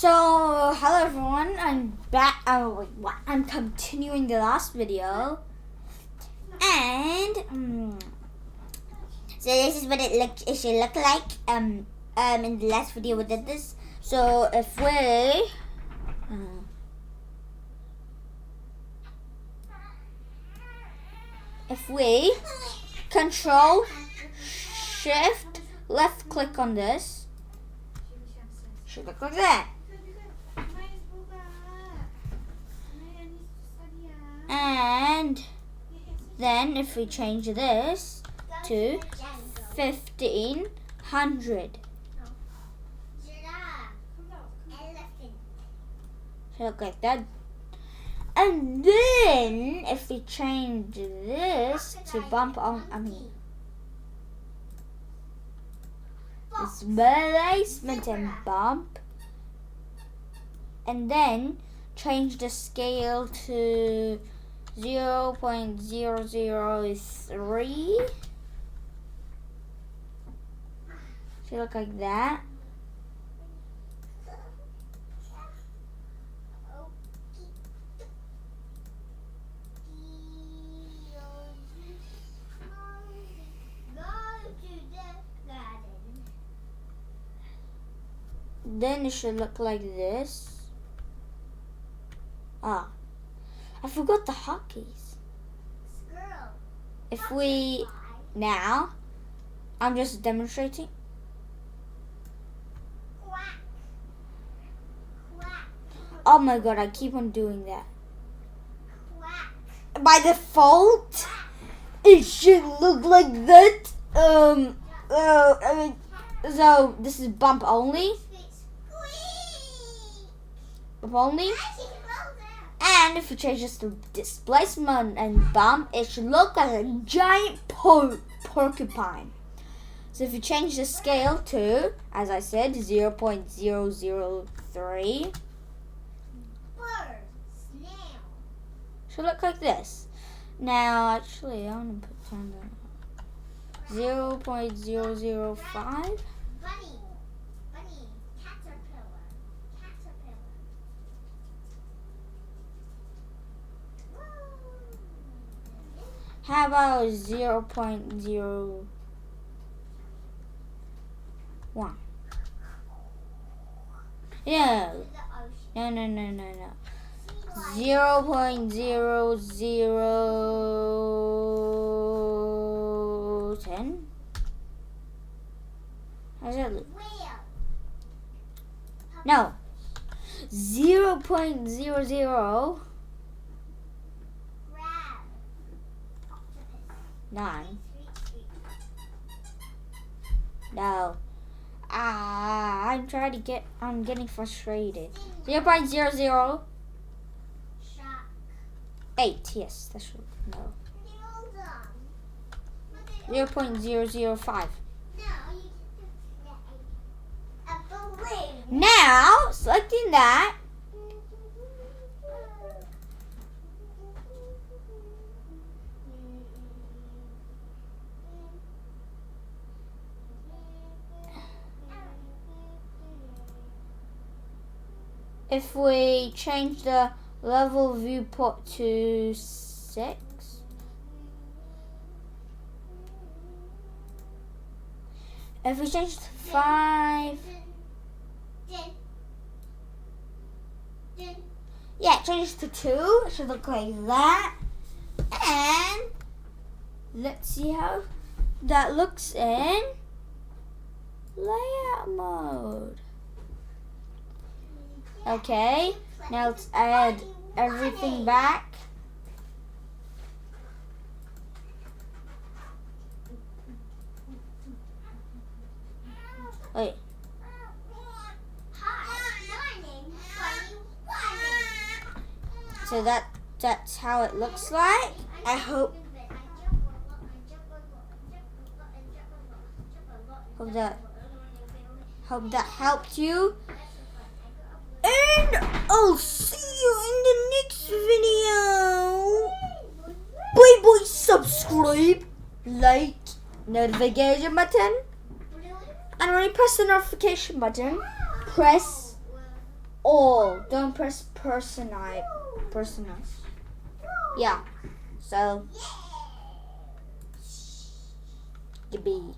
So, hello everyone, I'm back. I'm continuing the last video, and so this is what it should look like. In the last video we did this. So if we Control Shift left click on this, should look like that. And then if we change this to 1500, should look like that. And then if we change this to bump on, displacement and bump, and then change the scale to 0.003. Should look like that. Then it should look like this. I forgot the hotkeys. If we now, I'm just demonstrating. Oh my god, I keep on doing that. By default, it should look like that. So this is bump only. Bump only. And if we change this to displacement and bump, it should look like a giant porcupine. So if you change the scale to, as I said, 0.003, should look like this. Now, actually, I want to put down 0.005. How about 0.01? No. 0.0010. How's that look? No. 0.009. No. I'm getting frustrated. 0.008. Yes, that's right. No. 0.005. Now, selecting that. If we change the level viewport to 6, if we change to 5, yeah, change to 2, it should look like that. And let's see how that looks in layout mode. Okay, now let's add everything back. Wait. So that's how it looks like. I hope that helped you. And I'll see you in the next video. Bye, subscribe, like, notification button. And when you press the notification button, press all. Don't press personal. Yeah. So, goodbye.